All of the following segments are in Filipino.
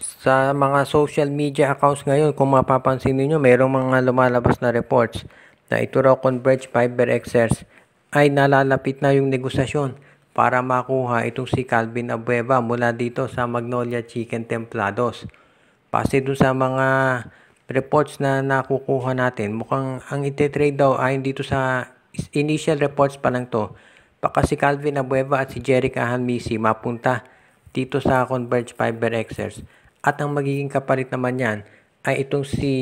Sa mga social media accounts ngayon, kung mapapansin niyo, mayroong mga lumalabas na reports na ito raw Converge FiberXers ay nalalapit na yung negosasyon para makuha itong si Calvin Abueva mula dito sa Magnolia Chicken Templados. Base dun sa mga reports na nakukuha natin, mukhang ang ite-trade daw ayon dito sa initial reports pa lang to, baka si Calvin Abueva at si Jeric Ahanmisi mapunta dito sa Converge FiberXers. At ang magiging kapalit naman yan ay itong si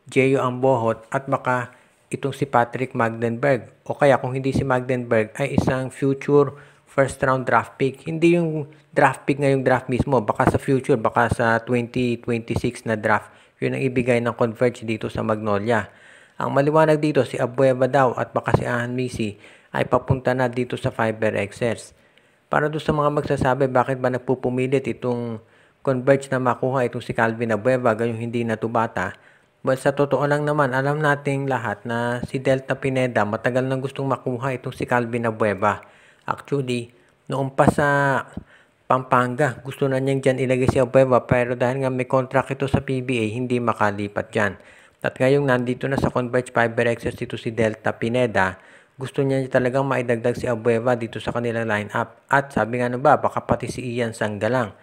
Gio Ambohot at baka itong si Patrick Magdenberg. O kaya kung hindi si Magdenberg ay isang future first round draft pick. Hindi yung draft pick ngayong draft mismo. Baka sa future, baka sa 2026 na draft. Yun ang ibigay ng Converge dito sa Magnolia. Ang maliwanag dito, si Abueva daw at baka si Ahanmisi ay papunta na dito sa FiberXers. Para doon sa mga magsasabi bakit ba nagpupumilit itong Converge na makuha itong si Calvin Abueva, gayong hindi na bata. Well, sa totoo lang naman, alam nating lahat na si Delta Pineda matagal nang gustong makuha itong si Calvin Abueva. Actually, noong pa sa Pampanga, gusto na niyang dyan ilagay si Abueva pero dahil nga may contract ito sa PBA, hindi makalipat dyan. At ngayong nandito na sa Converge FiberXers dito si Delta Pineda, gusto niya talagang maidagdag si Abueva dito sa kanilang lineup. At sabi nga ba, baka pati si Ian Sanggalang.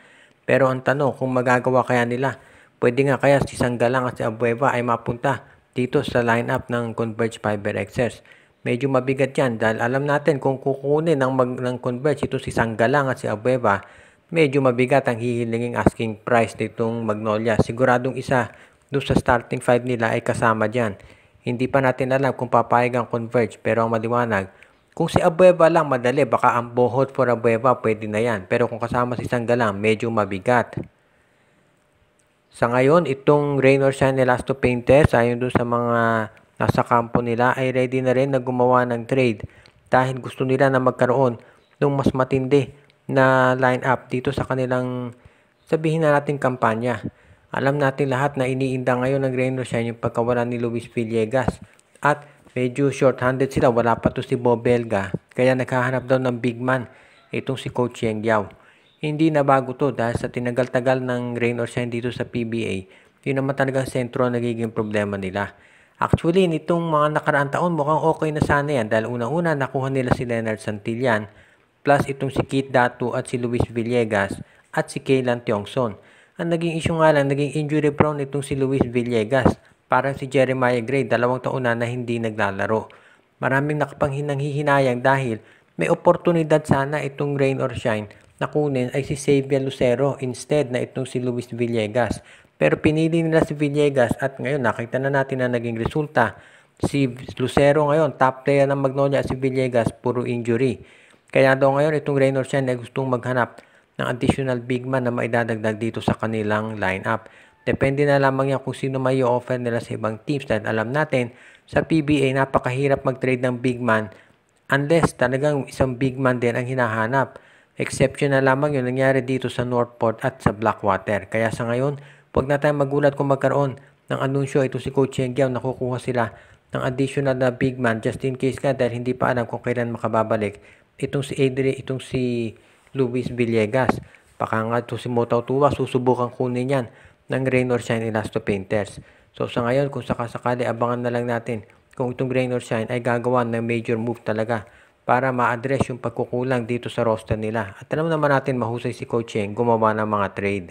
Pero ang tanong, kung magagawa kaya nila, pwede nga kaya si Sanggalang at si Abueva ay mapunta dito sa lineup ng Converge FiberXers. Medyo mabigat yan dahil alam natin kung kukunin ng Converge ito si Sanggalang at si Abueva, medyo mabigat ang hihilinging asking price nitong Magnolia. Siguradong isa doon sa starting 5 nila ay kasama dyan. Hindi pa natin alam kung papayag ang Converge pero ang maliwanag, kung si Abueva lang madali, baka ang Bohot for Abueva pwede na yan. Pero kung kasama si Sanggalang, medyo mabigat. Sa ngayon, itong Rain or Shine Elasto Painters, ayon doon sa mga nasa kampo nila, ay ready na rin na gumawa ng trade. Dahil gusto nila na magkaroon ng mas matindi na lineup dito sa kanilang, sabihin na natin, kampanya. Alam natin lahat na iniinda ngayon ng Rain or Shine yung pagkawala ni Luis Villegas. At medyo short-handed sila, wala pa to si Bob Belga. Kaya naghahanap daw ng big man itong si Coach Yeng Yao. Hindi na bago to dahil sa tinagal-tagal ng Rain or Shine dito sa PBA. Yun naman talagang sentro ang nagiging problema nila. Actually, nitong mga nakaraang taon mukhang okay na sana yan dahil unang-una nakuha nila si Leonard Santillan plus itong si Keith Datu at si Luis Villegas at si Kaylan Tiongson. Ang naging issue nga lang, naging injury prone itong si Luis Villegas. Parang si Jeremiah Gray, 2 taon na hindi naglalaro. Maraming nakapanghinang-hihinayang dahil may oportunidad sana itong Rain or Shine na kunin ay si Xavier Lucero instead na itong si Luis Villegas. Pero pinili nila si Villegas at ngayon nakita na natin na naging resulta. Si Lucero ngayon, top player ng Magnolia, si Villegas, puro injury. Kaya daw ngayon itong Rain or Shine ay gustong maghanap ng additional big man na maidadagdag dito sa kanilang lineup. Depende na lamang yan kung sino may i-offer nila sa ibang teams dahil alam natin sa PBA napakahirap mag-trade ng big man unless talagang isang big man din ang hinahanap. Exception na lamang yung nangyari dito sa Northport at sa Blackwater. Kaya sa ngayon, huwag na tayong magulat kung magkaroon ng anunsyo ito si Coach Yeng Yao na kukuha sila ng additional na big man just in case ka dahil hindi pa alam kung kailan makababalik itong si itong si Luis Villegas. Baka nga ito si Motaw Tuwa, susubukan kunin yan ng Rain or Shine Elasto Painters. So sa ngayon, kung sakasakali, abangan na lang natin kung itong Rain or Shine ay gagawa ng major move talaga para ma-address yung pagkukulang dito sa roster nila. At alam naman natin mahusay si Coach Yeng gumawa ng mga trade.